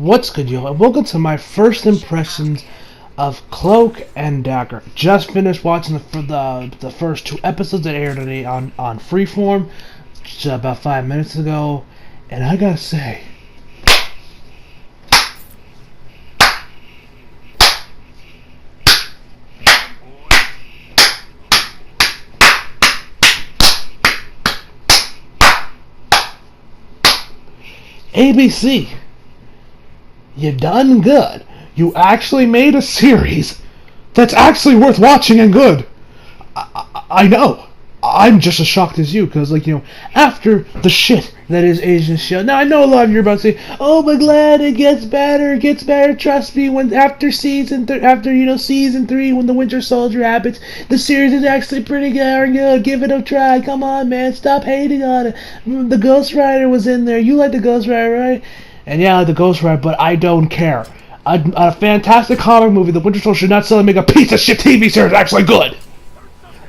What's good, y'all? Welcome to my first impressions of Cloak and Dagger. Just finished watching the first two episodes that aired today on Freeform just about 5 minutes ago, and I gotta say, ABC, you done good. You actually made a series that's actually worth watching and good. I know. I'm just as shocked as you, because, after the shit that is Agent Shield. Now, I know a lot of you are about to say, "Oh, but glad it gets better, trust me, after season 3, when the Winter Soldier happens, the series is actually pretty darn good. Give it a try. Come on, man. Stop hating on it. The Ghost Rider was in there. You like the Ghost Rider, right?" And yeah, I like the Ghost Rider, but I don't care. A fantastic comic movie, The Winter Soldier, should not suddenly make a piece of shit TV series actually good.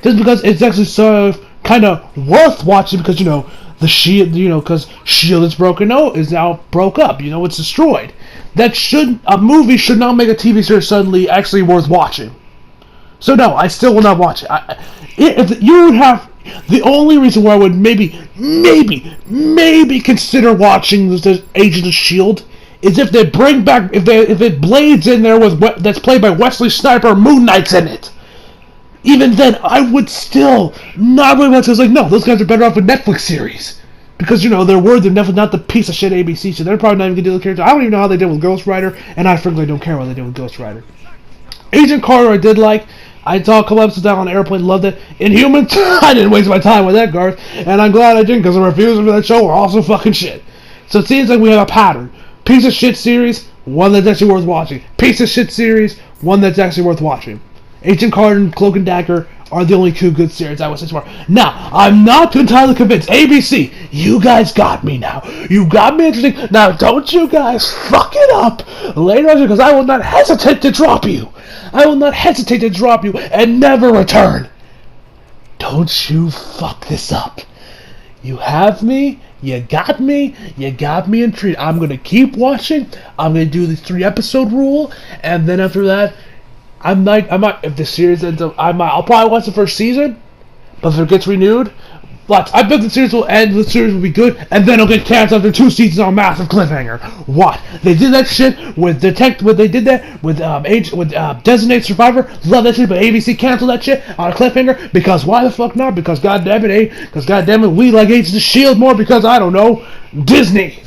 Just because it's actually sort of kind of worth watching, because the Shield, because Shield is is now broke up. It's destroyed. A movie should not make a TV series suddenly actually worth watching. So no, I still will not watch it. If you would have, the only reason why I would maybe consider watching the Agents of Shield is if they bring back, if it Blades in there that's played by Wesley Snipes, Moon Knight's in it. Even then, I would still not really want to. It's like, no, those guys are better off with Netflix series. Because, they're not the piece of shit ABC, so they're probably not even going to do the character. I don't even know how they did with Ghost Rider, and I frankly don't care what they did with Ghost Rider. Agent Carter I did like. I saw a couple episodes down on an airplane, loved it. Inhumans, I didn't waste my time with that, Garth, and I'm glad I didn't, because the reviews of that show were also fucking shit. So it seems like we have a pattern. Piece of shit series, one that's actually worth watching. Piece of shit series, one that's actually worth watching. Agent Carter and Cloak and Dagger are the only two good series I would say so far. Now, I'm not entirely convinced. ABC, you guys got me now. You got me interesting. Now, don't you guys fuck it up later on, because I will not hesitate to drop you. I will not hesitate to drop you and never return. Don't you fuck this up. You have me. You got me intrigued. I'm going to keep watching. I'm going to do the 3-episode rule, and then after that, I might, if the series ends up, I'll probably watch the first season, but if it gets renewed, I bet the series will end, the series will be good, and then it'll get canceled after 2 seasons on a massive cliffhanger. What? They did that shit with they did that with Designated Survivor, love that shit, but ABC canceled that shit on a cliffhanger, because why the fuck not? Because goddammit, we like Agents of S.H.I.E.L.D. more, because, I don't know, Disney.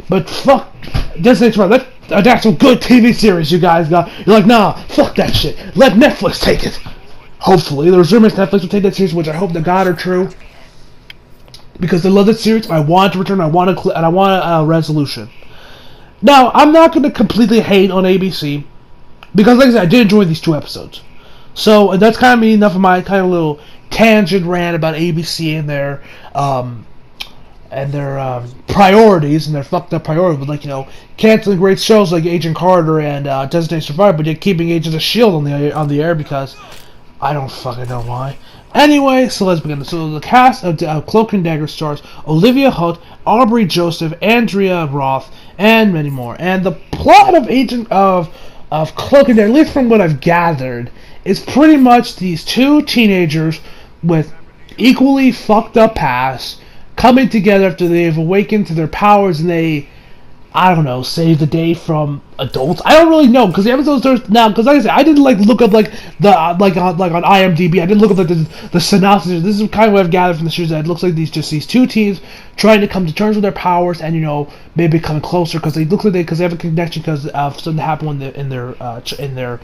But fuck Designated Survivor, that's some good TV series you guys got. You're like, nah, fuck that shit. Let Netflix take it. Hopefully. There's rumors Netflix will take that series, which I hope to God are true. Because I love that series. I want to return. I want a resolution. Now, I'm not going to completely hate on ABC. Because, like I said, I did enjoy these 2 episodes. So, that's kind of me, enough of my kind of little tangent rant about ABC and their priorities, and their fucked up priorities, but canceling great shows like Agent Carter and Designated Survivor, but yet keeping Agents of S.H.I.E.L.D. on the air, because I don't fucking know why. Anyway, so let's begin. So the cast of Cloak and Dagger stars Olivia Hutt, Aubrey Joseph, Andrea Roth, and many more. And the plot of Cloak and Dagger, at least from what I've gathered, is pretty much these 2 teenagers with equally fucked up pasts coming together after they've awakened to their powers, and they, I don't know, save the day from adults. I don't really know, because the episodes start now. Because like I said, I didn't look up the on IMDb. I didn't look up the synopsis. This is kind of what I've gathered from the series. That it looks like these 2 teens trying to come to terms with their powers, and maybe becoming closer, because they look like they have a connection because of something that happened in their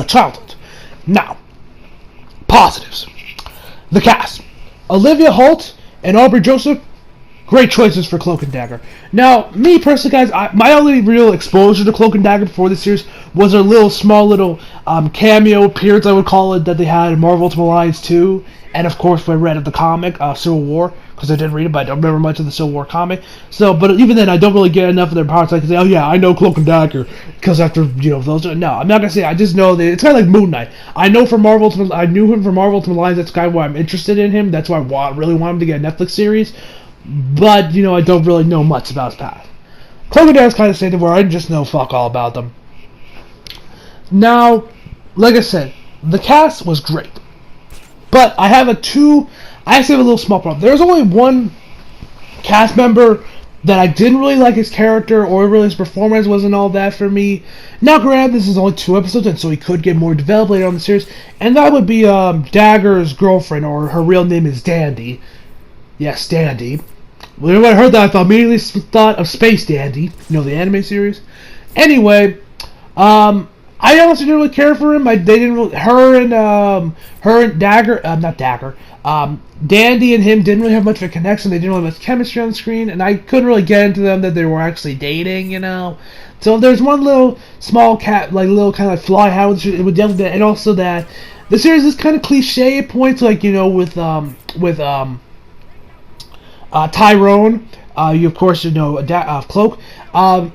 childhood. Now, positives. The cast: Olivia Hutt and Aubrey Joseph, great choices for Cloak and Dagger. Now, me personally, guys, my only real exposure to Cloak and Dagger before this series was a small little cameo appearance, I would call it, that they had in Marvel Ultimate Alliance 2, and of course, I read of the comic, Civil War, because I didn't read it, but I don't remember much of the Civil War comic. So, but even then, I don't really get enough of their powers. I can say, oh yeah, I know Cloak and Dagger, because after, those. No, I'm not going to say, I just know that it's kind of like Moon Knight. I knew him from Marvel Ultimate Alliance, that's kind of why I'm interested in him, that's why I really want him to get a Netflix series. But, I don't really know much about his past. Cloak Dagger's kind of stated where I just know fuck all about them. Now, like I said, the cast was great. But I actually have a little small problem. There's only one cast member that I didn't really like his character, or really his performance wasn't all that for me. Now, granted, this is only 2 episodes, and so he could get more developed later on in the series, and that would be Dagger's girlfriend, or her real name is Dandy. Yes, Dandy. When I heard that, I immediately thought of Space Dandy, you know, the anime series. Anyway, I honestly didn't really care for him. They didn't really, her and Dagger, not Dagger, Dandy and him didn't really have much of a connection. They didn't really have much chemistry on the screen, and I couldn't really get into them that they were actually dating, you know. So there's one little small little kind of flaw I had with them, and also that the series is kind of cliche at points, like, you know, with Tyrone. You of course, you know, Cloak.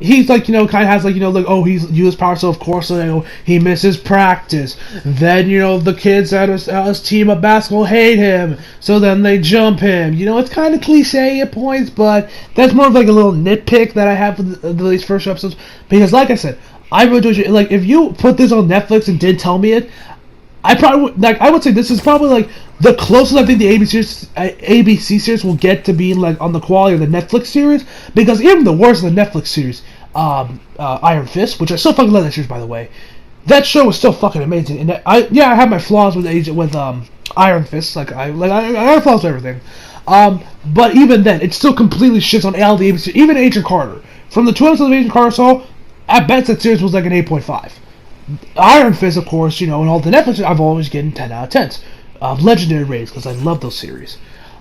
He's like, you know, kind of has like, you know, like, oh, he's used power, so of course, you know, he misses practice. Then, you know, the kids at his team of basketball hate him, so then they jump him. You know, it's kind of cliche at points, but that's more of like a little nitpick that I have with these first episodes. Because, like I said, I would like if you put this on Netflix and didn't tell me it, I probably would, like, I would say this is probably like the closest I think the ABC series will get to being like on the quality of the Netflix series, because even the worst of the Netflix series, Iron Fist, which I still fucking love that series, by the way, that show was still fucking amazing. And I have my flaws with Iron Fist, I have flaws with everything, but even then, it still completely shits on all the ABC, even Agent Carter. From the 2 episodes of Agent Carter I saw, at best that series was like an 8.5. Iron Fist, of course, you know, and all the Netflix, I've always getting 10 out of 10s. Legendary ratings, because I love those series.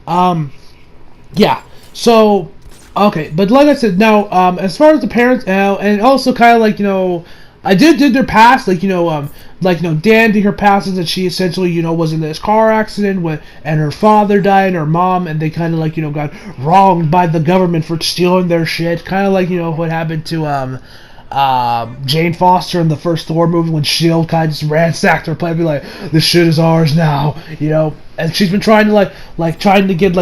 Yeah, so, okay, but like I said, now, as far as the parents, and also kind of like, you know, I did their past, like, you know, Dandy, her past is that she essentially, you know, was in this car accident and her father died, and her mom, and they kind of like, you know, got wronged by the government for stealing their shit, kind of like, you know, what happened to, Jane Foster in the first Thor movie when S.H.I.E.L.D. kind of just ransacked her planet, be like, this shit is ours now, you know, and she's been trying to trying to get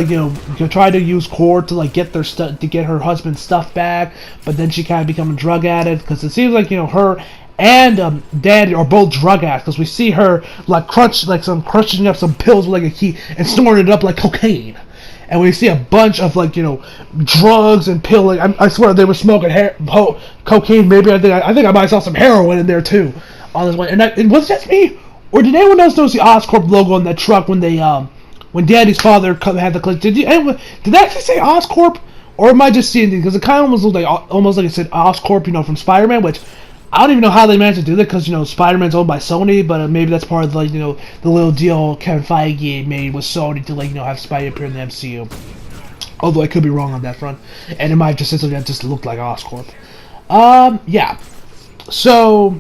try to use Core to like get their stuff, to get her husband's stuff back, but then she kind of become a drug addict, because it seems like, you know, her and Dandy are both drug addicts, because we see her crunching up some pills with like a key and snorting it up like cocaine. And we see a bunch of, like, you know, drugs and pills. I swear they were smoking cocaine. Maybe I think I might have saw some heroin in there too on this one. And was that me, or did anyone else notice the Oscorp logo on that truck when when Daddy's father had the clip? Did they actually say Oscorp, or am I just seeing it? Because it kind of almost looked like it said Oscorp, you know, from Spider-Man, which I don't even know how they managed to do that, because, you know, Spider-Man's owned by Sony, but maybe that's part of, like, you know, the little deal Kevin Feige made with Sony to, like, you know, have Spidey appear in the MCU. Although I could be wrong on that front, and it might just simply that just looked like Oscorp. Yeah. So,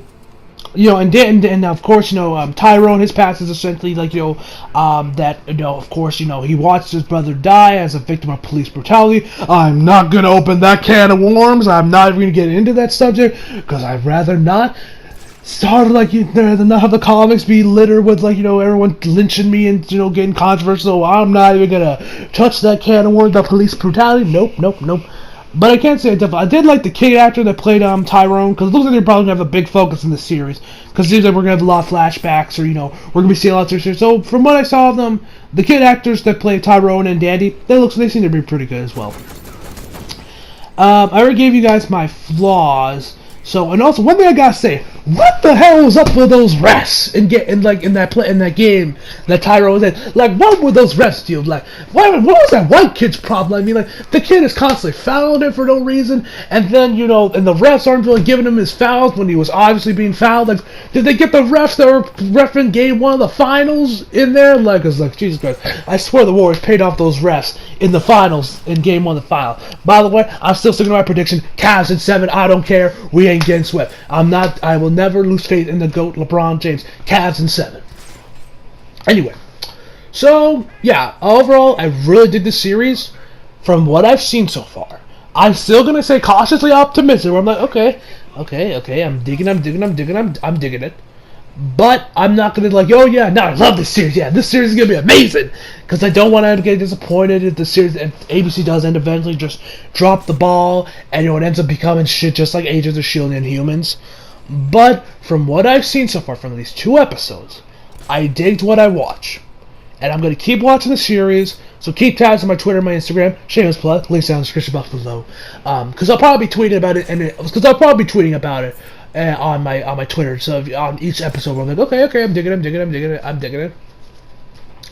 you know, and of course, you know, Tyrone, his past is essentially like, you know, that, you know, of course, you know, he watched his brother die as a victim of police brutality. I'm not gonna open that can of worms. I'm not even gonna get into that subject, because I'd rather not start, like, you know, not have the comics be littered with, like, you know, everyone lynching me and, you know, getting controversial. I'm not even gonna touch that can of worms, the police brutality. Nope. But I can't say I did like the kid actor that played Tyrone, because it looks like they're probably going to have a big focus in the series, because it seems like we're going to have a lot of flashbacks, or, you know, we're going to be seeing lots of series. So from what I saw of them, the kid actors that play Tyrone and Dandy, they seem to be pretty good as well. I already gave you guys my flaws. So, and also one thing I gotta say, what the hell was up with those refs in that game that Tyrone was in? Like, what were those refs do? Like, what was that white kid's problem? I mean, like, the kid is constantly fouling him for no reason, and then, you know, and the refs aren't really giving him his fouls when he was obviously being fouled. Like, did they get the refs that were reffing game 1 of the finals in there? Like, it's like, Jesus Christ, I swear the Warriors paid off those refs in the finals in game 1 of the final. By the way, I'm still sticking to my prediction, Cavs in 7, I don't care, we ain't getting swept. I will never lose faith in the GOAT LeBron James. Cavs in 7. Anyway, so yeah, overall I really dig this series from what I've seen so far. I'm still gonna say cautiously optimistic, where I'm like, okay, I'm digging it. But I'm not gonna like, oh yeah, no, I love this series. Yeah, this series is gonna be amazing. Because I don't want to get disappointed if the series, if ABC does end eventually just drop the ball, and it ends up becoming shit just like Agents of S.H.I.E.L.D. and Inhumans. But from what I've seen so far from these 2 episodes, I digged what I watch. And I'm going to keep watching the series, so keep tabs on my Twitter and my Instagram. Shameless plug, links down in the description box below. Because I'll probably be tweeting about it, on my Twitter. So on each episode, I'm like, okay, I'm digging it.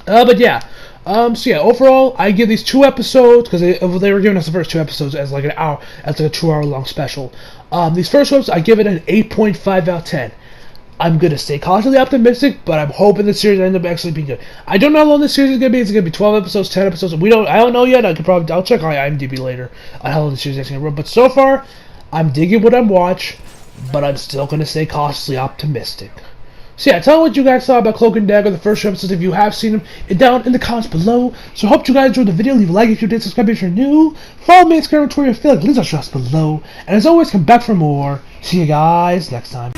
But yeah. So yeah, overall, I give these 2 episodes, because they were giving us the first 2 episodes as like an hour, as like a 2-hour long special. These first ones, I give it an 8.5 out of 10. I'm gonna stay cautiously optimistic, but I'm hoping the series ends up actually being good. I don't know how long this series is gonna be. Is it gonna be 12 episodes, 10 episodes? I don't know yet. I'll check on IMDb later on how long the series is actually gonna run. But so far, I'm digging what I'm watching, but I'm still gonna stay cautiously optimistic. So yeah, tell me what you guys thought about Cloak and Dagger, the first 2 episodes, if you have seen them, down in the comments below. So I hope you guys enjoyed the video. Leave a like if you did, subscribe if you're new. Follow me on Instagram and Twitter if you feel like, links are just below. And as always, come back for more. See you guys next time.